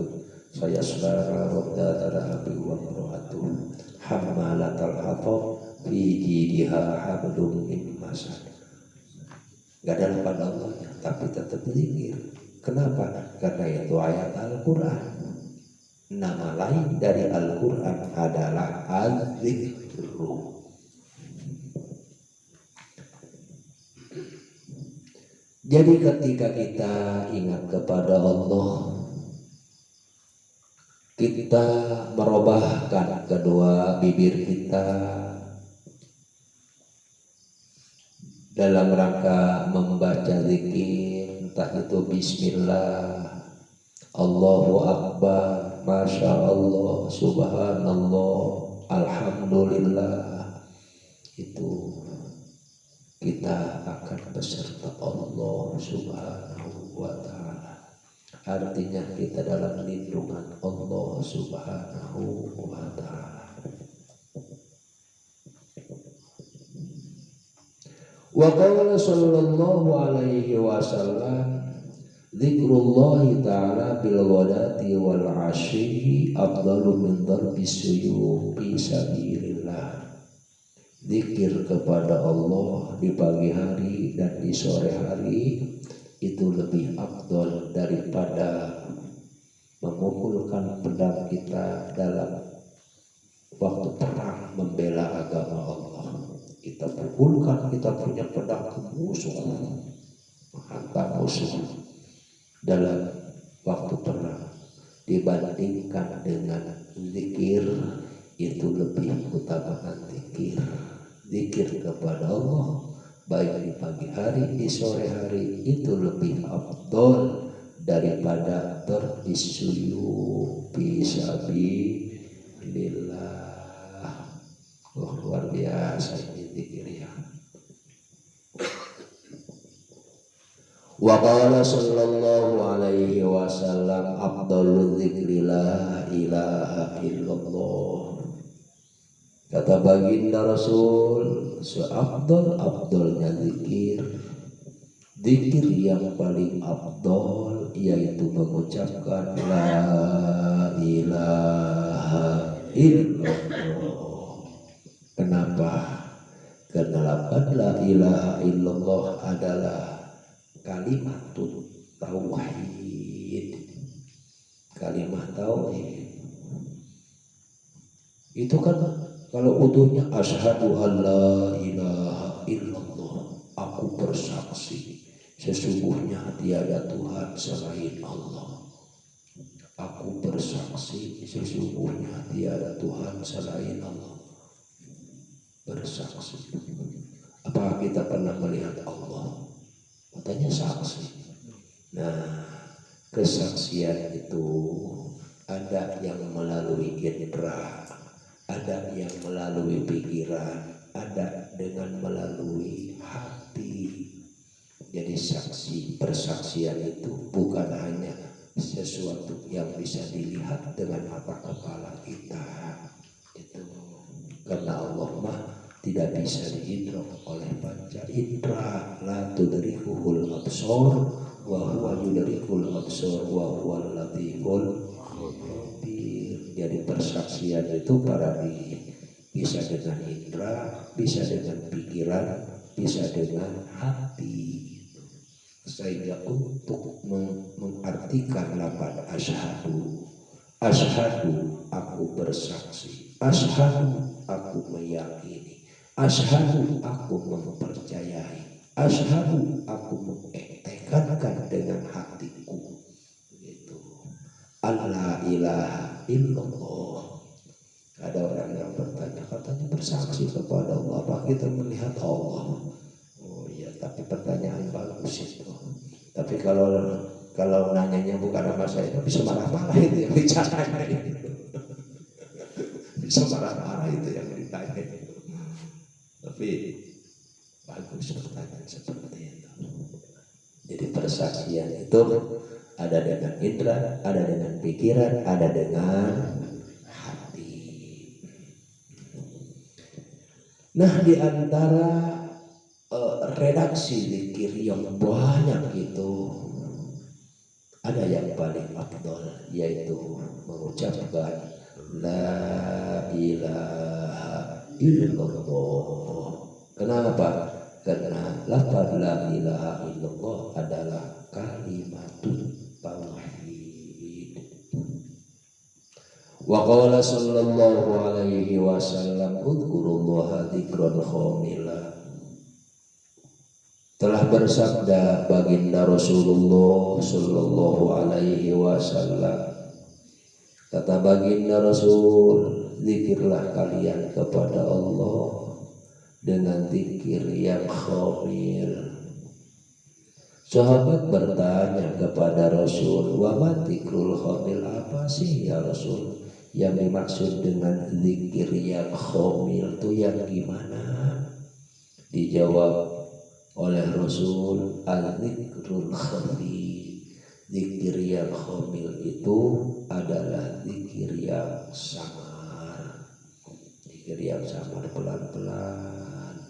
sayasla naran dzata lahabi wa imra'atuhu hammalatal hatab fi jidiha hablum min masad. Gak ada lafaz Allahnya, tapi tetap zikir. Kenapa? Karena itu ayat Al-Quran. Nama lain dari Al-Quran adalah al-zikru. Jadi ketika kita ingat kepada Allah, kita merubahkan kedua bibir kita dalam rangka membaca zikir, entah itu Bismillah, Allahu Akbar, Masya Allah, Subhanallah, Alhamdulillah, itu kita akan beserta Allah Subhanahu wa Ta'ala. Artinya kita dalam lindungan Allah Subhanahu wa Ta'ala. Wa qala sallallahu alaihi wasallam, dzikrullahi ta'ala bil ghadati wal 'ashyi afdalu min darbis suyuf fi sabilillah. Zikir kepada Allah di pagi hari dan di sore hari itu lebih afdal daripada memukulkan pedang kita dalam waktu perang membela agama Allah. Kita pukulkan, kita punya pedang ke musuh, menghantam musuh dalam waktu perang, dibandingkan dengan zikir, itu lebih utamakan zikir. Zikir kepada Allah baik di pagi hari, di sore hari, itu lebih afdal daripada berbisuyu fisabilillah. Oh, luar biasa ini zikir ya. Wa qala sallallahu alaihi wasallam, afdalul dzikri la ilaha illallah. Kata baginda Rasul, seafdal-afdalnya zikir, zikir yang paling afdal yaitu mengucapkan la ilaha illallah. Kenapa? Karena lafaz la ilaha illallah adalah kalimat tauhid. Kalimat tauhid itu kan kalau utuhnya asyhadu alla ilaha illallah, aku bersaksi sesungguhnya tiada Tuhan selain Allah. Aku bersaksi sesungguhnya tiada Tuhan selain Allah. Bersaksi. Apakah kita pernah melihat Allah? katanya saksi. Nah, kesaksian itu ada yang melalui indera, ada yang melalui pikiran, ada dengan melalui hati. Jadi saksi, persaksian itu bukan hanya sesuatu yang bisa dilihat dengan mata kepala kita. Itu karena Allah mah tidak bisa diindra oleh panca indra, la tudrikuhul absor wa huwa yudrikul absor wa huwal latiful khabir. Jadi persaksian itu bisa dengan indra, bisa dengan pikiran, bisa dengan hati. Sehingga untuk mengartikan lafaz asyhadu aku bersaksi, asyhadu aku meyakini, asyhadu aku mempercayai, asyhadu aku mengiktikadkan dengan hatiku, gitu. Allah ilaha illallah. Ada orang yang bertanya, katanya bersaksi kepada Allah, apa kita melihat Allah? Oh iya, tapi pertanyaan bagus itu. Tapi kalau nanyanya bukan sama saya, bisa marah-marah itu yang bicara. Bisa marah-marah itu yang ditanya. Tapi bagus pertanyaan seperti itu. Jadi persaksian itu ada dengan indera, ada dengan pikiran, ada dengan hati. Nah, di antara redaksi zikir yang banyak itu ada yang paling afdal, yaitu mengucapkan la ilaha illallah. Kenapa? Karena lafaz la ilaha illallah adalah kalimatun tauhid. Wa qala sallallahu alaihi wasallam udzurullaha dzikran khamila. Telah bersabda baginda Rasulullah sallallahu alaihi wasallam, kata baginda Rasul, zikirlah kalian kepada Allah dengan zikir yang khamil. Sahabat bertanya kepada Rasul, wa ma dzikrul khamil, apa sih ya Rasul yang dimaksud dengan zikir yang khamil itu yang gimana? Dijawab oleh Rasul, al-zikrul khafi, zikir yang khamil itu adalah zikir yang samar, zikir yang samar pelan-pelan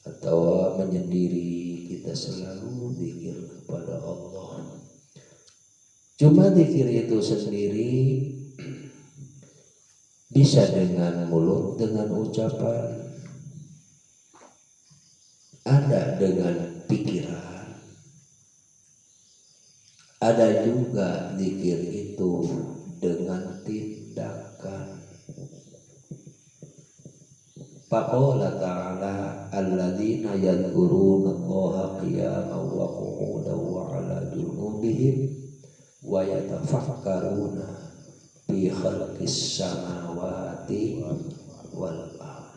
atau menyendiri. Kita selalu zikir kepada Allah. Cuma zikir itu sendiri bisa dengan mulut, dengan ucapan, ada dengan pikiran, ada juga zikir itu dengan tindakan. Faqala ta'ala alladzina yadhkuruna Allaha qiyaman wa qu'udan wa 'ala junubihim wa yatafakkaruna fi khalqis samawati wal ardh.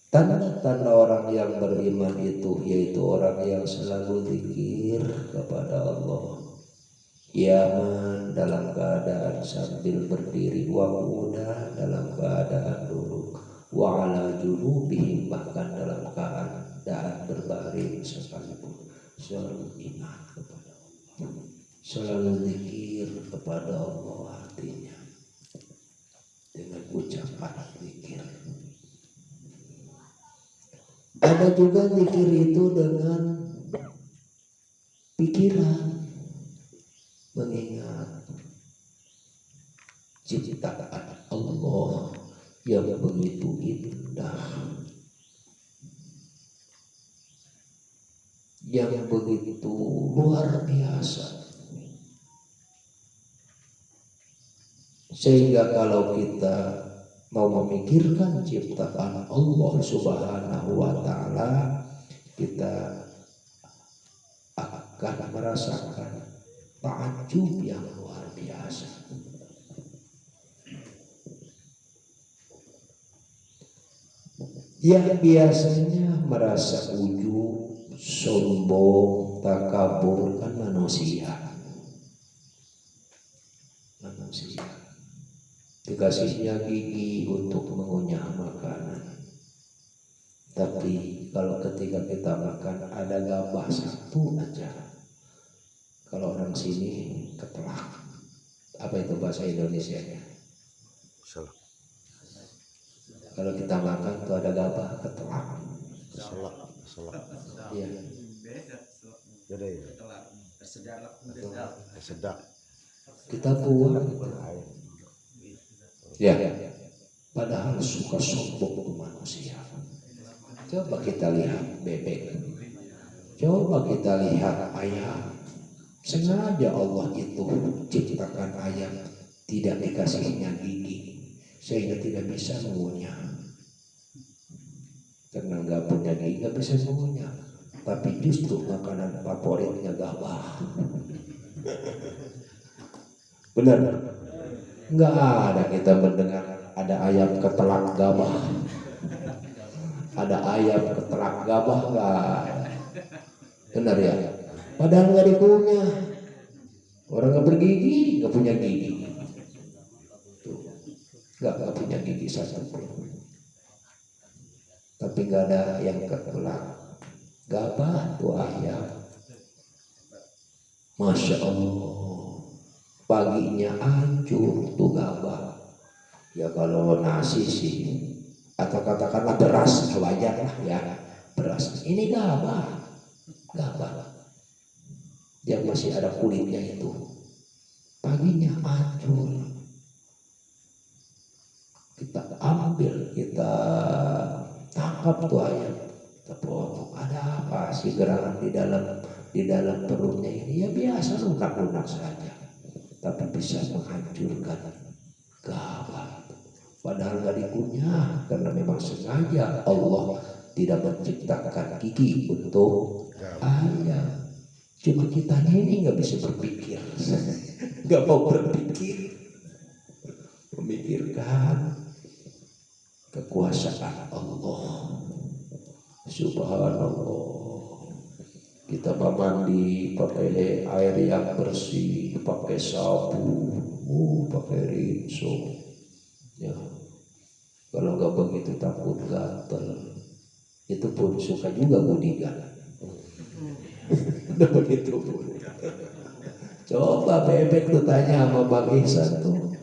Tanda-tanda orang yang beriman itu yaitu orang yang selalu zikir kepada Allah, qiyaman dalam keadaan sambil berdiri, wa qu'udan dalam keadaan duduk, wa 'ala junubihim bahkan dalam keadaan berbaring sekalipun, selalu ingat kepada Allah, selalu zikir kepada Allah artinya dengan ucapan zikir. Ada juga zikir itu dengan pikiran, mengingat ciptaan Allah yang begitu indah, yang begitu luar biasa, sehingga kalau kita mau memikirkan ciptaan Allah Subhanahu wa ta'ala, kita akan merasakan takjub yang luar biasa. yang biasanya merasa ujub, sombong, takabur kan manusia. Dikasihnya gigi untuk mengunyah makanan, tapi kalau ketika kita makan ada gabah satu aja, kalau orang sini ketelak. Apa itu bahasa Indonesianya? Selak. Kalau kita makan tuh ada gabah ketelak. Selak. Iya. Jadi tersedak. Kita buang. Air. Ya. Padahal suka sombong tuh manusia. Coba kita lihat bebek. Coba kita lihat ayam. Sengaja Allah itu ciptakan ayam tidak dikasihnya gigi sehingga tidak bisa mengunyah. Karena nggak punya gigi nggak bisa mengunyah. Tapi justru makanan favoritnya gabah. Benar? Nggak ada kita mendengar ada ayam ketelak gabah. Ada ayam ketelak gabah nggak ada. Benar ya? Padahal nggak dikunyah. Orang nggak bergigi, nggak punya gigi. Tuh, nggak punya gigi satu pun. Tapi nggak ada yang ketelak gabah tuh ayam. Masya Allah. Paginya hancur tuh gabah. Ya kalau nasi sih, atau katakanlah beras, wajar lah ya beras. Ini gabah. Yang masih ada kulitnya itu paginya hancur. Kita ambil, kita tangkap tuh ayam, kita potong. Ada apa sih gerangan di dalam perutnya ini? Ya biasa lunak-lunak saja, tapi bisa menghancurkan gabah. Padahal gak dikunyah karena memang sengaja Allah tidak menciptakan gigi untuk ayam. Cuma kitanya ini nggak bisa berpikir, nggak mau berpikir, memikirkan kekuasaan Allah. Subhanallah. Kita mandi pakai air yang bersih, pakai sabu, pakai rinso. Ya, kalau nggak begitu takut gatel. Itu pun suka juga gudigan. Udah begitu pun. Coba bebek tuh tanya sama Bang Ihsan tuh.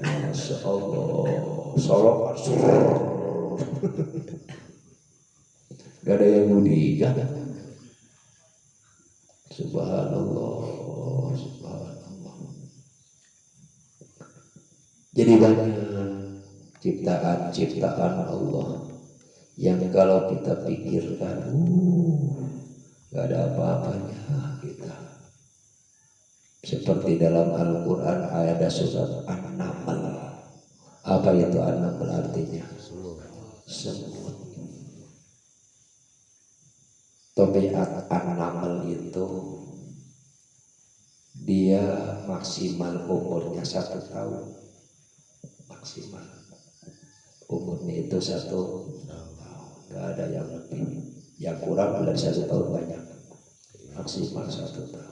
Masya Allah, solok gak ada yang gudigan. Subhanallah. Jadi banyak ciptaan Allah yang kalau kita pikirkan, gak ada apa-apanya kita. Seperti dalam Al-Quran ada surat An-Naml. Apa itu An-Naml artinya? Semut. Tabiat An-Naml itu dia maksimal umurnya 1 tahun. Maksimal umurnya itu 1 tahun. Gak ada yang lebih. Yang kurang dari 1 tahun banyak. Maksimal 1 tahun.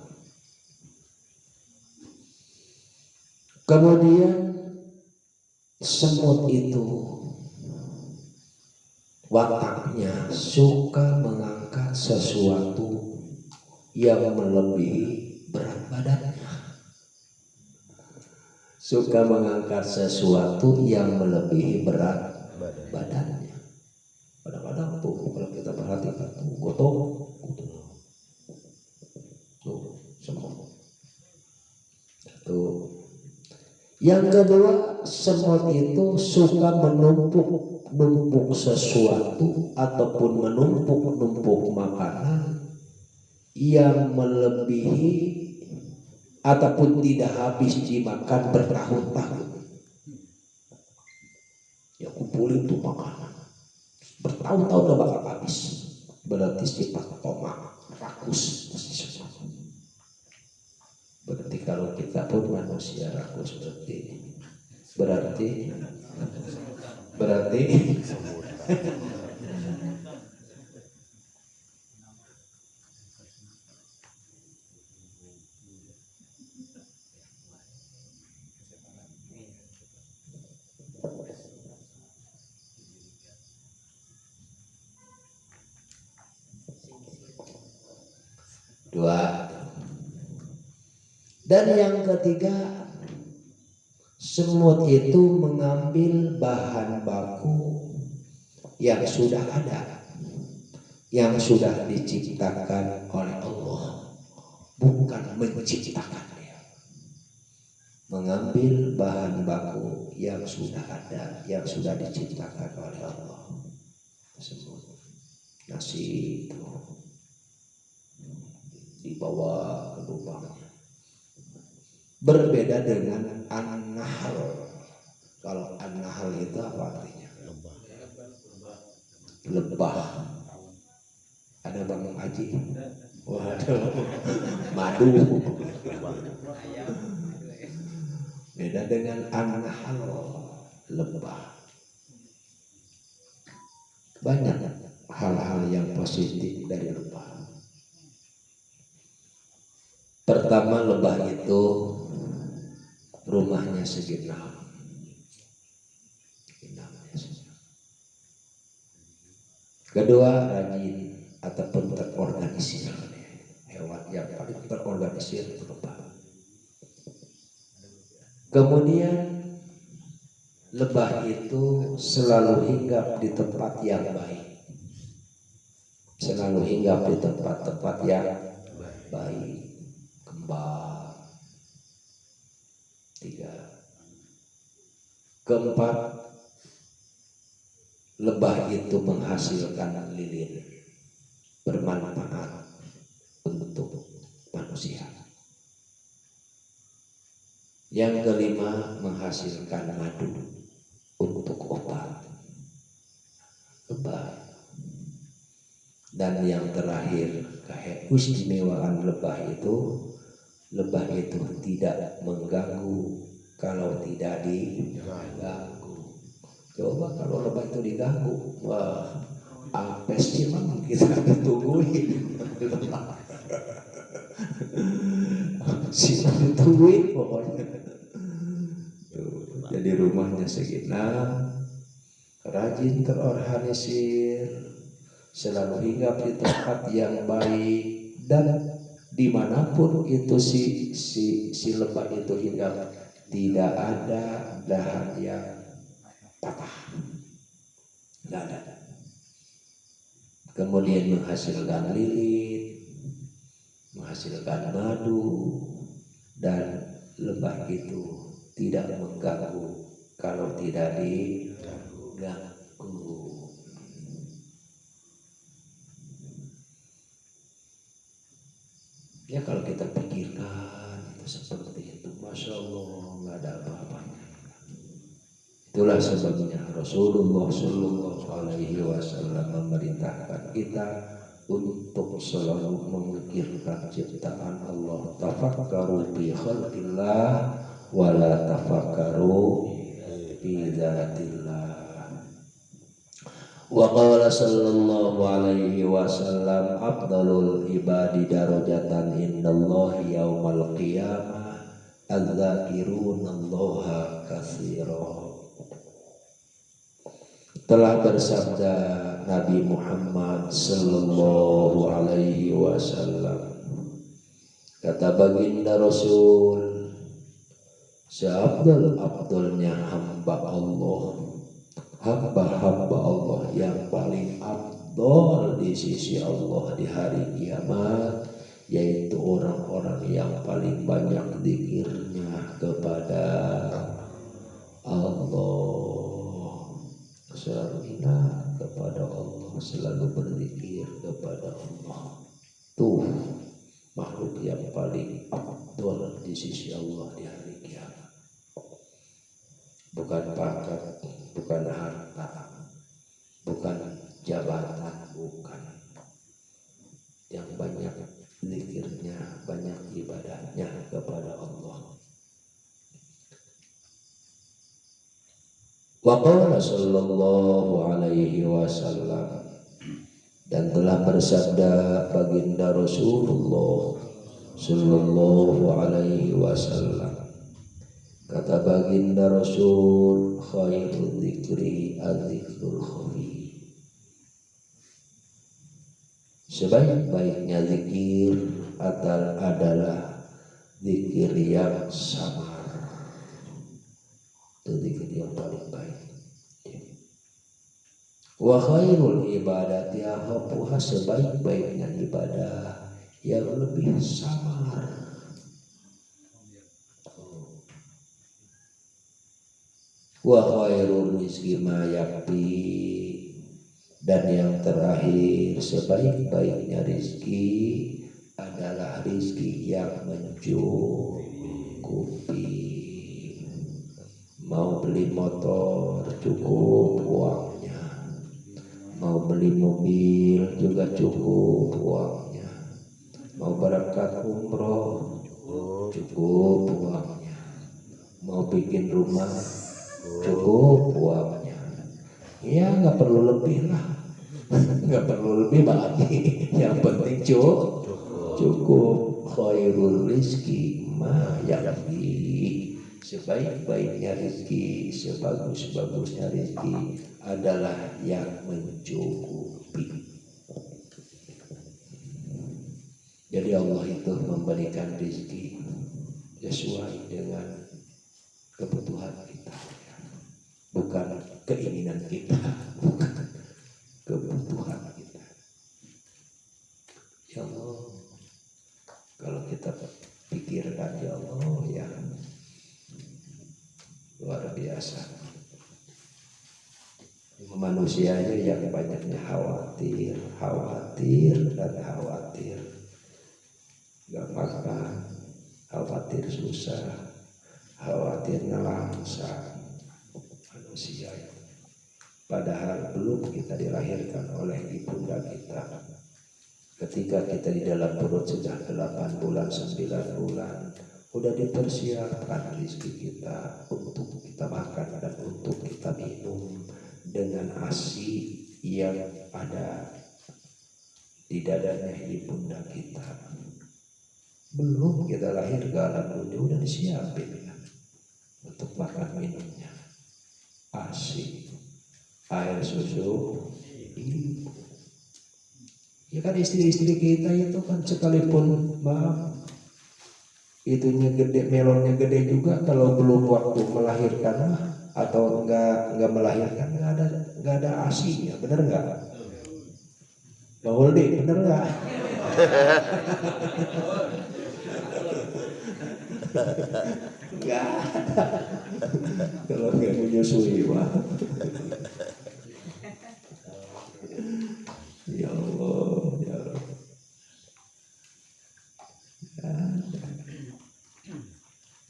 Kemudian semut itu wataknya suka mengangkat sesuatu yang melebihi berat badannya. Suka mengangkat sesuatu yang melebihi berat badannya. Kadang-kadang tuh kalau kita perhatikan tuh gotong. Tuh semut. Tuh. Yang kedua, semut itu suka menumpuk sesuatu ataupun menumpuk makanan yang melebihi ataupun tidak habis dimakan bertahun-tahun. Ya kumpulin tuh makanan bertahun-tahun gak bakal habis. Berarti sifat tomak rakus. Berarti kalau kita pun manusia rakus berarti Dua. Dan yang ketiga, semut itu mengambil bahan baku yang sudah ada, yang sudah diciptakan oleh Allah, bukan menciptakan dia. Mengambil bahan baku yang sudah ada, yang sudah diciptakan oleh Allah. Semut nasi itu dibawa ke lubangnya. Berbeda dengan an-nahl. Kalau an-nahl itu apa artinya? Lebah. Ada Bang Haji? Waduh, madu. Beda dengan an-nahl, lebah. Banyak hal-hal yang positif dari lebah. Pertama, lebah itu rumahnya segenap. Kedua, rajin ataupun terorganisir. Hewan yang paling terorganisir itu lebah. Kemudian lebah itu selalu hinggap di tempat yang baik. Selalu hinggap di tempat-tempat yang baik. Kembang. 3. Keempat, lebah itu menghasilkan lilin bermanfaat untuk manusia. Yang kelima, menghasilkan madu untuk obat. Lebah. Dan yang terakhir, keistimewaan lebah itu tidak mengganggu kalau tidak diganggu. Coba kalau lebah itu diganggu, wah, apes sih memang kita ditungguin. Siapa ditungguin pokoknya. Tuh, jadi rumahnya segenap, rajin terorganisir, selalu hinggap di tempat yang baik, dan dimanapun itu si lebah itu hinggap tidak ada dahan yang patah, tidak ada. Kemudian menghasilkan lilin, menghasilkan madu, dan lebah itu tidak mengganggu kalau tidak diganggu. Ya kalau kita pikirkan itu seperti itu, Masya Allah, nggak ada apa-apanya. Itulah sebabnya Rasulullah Shallallahu Alaihi Wasallam memerintahkan kita untuk selalu memikirkan ciptaan Allah. Tafakkaru fi khalqillah wa la tafakkaru fi dzatillah. Wa qala sallallahu alaihi wasallam afdalul ibadi darajatan indallahi yaumal qiyamah adz-dzakirunallaha katsira. Telah bersabda Nabi Muhammad sallallahu alaihi wasallam, kata baginda Rasul, seabdul-abdulnya hamba Allah, hamba-hamba Allah yang paling abdul di sisi Allah di hari kiamat, yaitu orang-orang yang paling banyak zikirnya kepada Allah. Selalu ingat kepada Allah, selalu berzikir kepada Allah. Tuh makhluk yang paling abdul di sisi Allah di hari kiamat. Bukan pangkat, bukan harta, bukan jabatan, bukan. Yang banyak zikirnya, banyak ibadahnya kepada Allah. Wa qala sallallahu alaihi wasallam, dan telah bersabda baginda Rasulullah sallallahu alaihi wasallam, kata baginda Rasul, khairul dzikri az-zikrul khafi. Sebaik-baiknya zikir adalah zikir yang samar. Itu zikir yang paling baik. Wa khairul ibadati ahwaha, sebaik-baiknya ibadah yang lebih samar. Wa khairul rizqi ma yakfi, dan yang terakhir sebaik-baiknya rizki adalah rizki yang mencukupi. Mau beli motor cukup uangnya, mau beli mobil juga cukup uangnya, mau berangkat umroh cukup uangnya, mau bikin rumah cukup uangnya. Ya nggak perlu lebih lah, nggak perlu lebih lagi. Yang penting cukup. Khairul rizki ma yakfi, sebaik-baiknya rizki, sebagus-bagusnya rizki adalah yang mencukupi. Jadi Allah itu memberikan rizki sesuai dengan kebutuhan kita, bukan keinginan kita, bukan kebutuhan kita. Ya Allah, kalau kita pikirkan ya Allah, ya luar biasa. Manusianya yang banyaknya khawatir dan khawatir, gak makan, khawatir susah, khawatir ngelangsa. Manusia itu, padahal belum kita dilahirkan oleh ibunda kita. Ketika kita di dalam perut sudah 8 bulan, 9 bulan, udah dipersiapkan rezeki kita untuk kita makan dan untuk kita minum dengan ASI yang ada di dadanya ibunda kita. Belum kita lahir ke alam dunia udah disiapin untuk makan minumnya. ASI, air susu ibu. Ya kan istri-istri kita itu kan sekalipun itunya gede, melonnya gede juga, kalau belum waktu melahirkan atau enggak melahirkan enggak ada ASI-nya, bener enggak? Bang Holdi, bener enggak? Enggak ada. Kalau enggak menyusui mah. Ya Allah, ya Allah.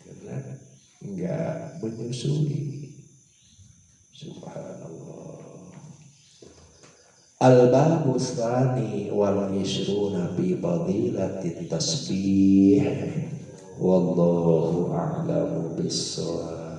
Karena enggak menyusui. Subhanallah. Al-babu tsani wal ishruna fi fadilatit tasbih. Wallahu a'lamu bis-shawab.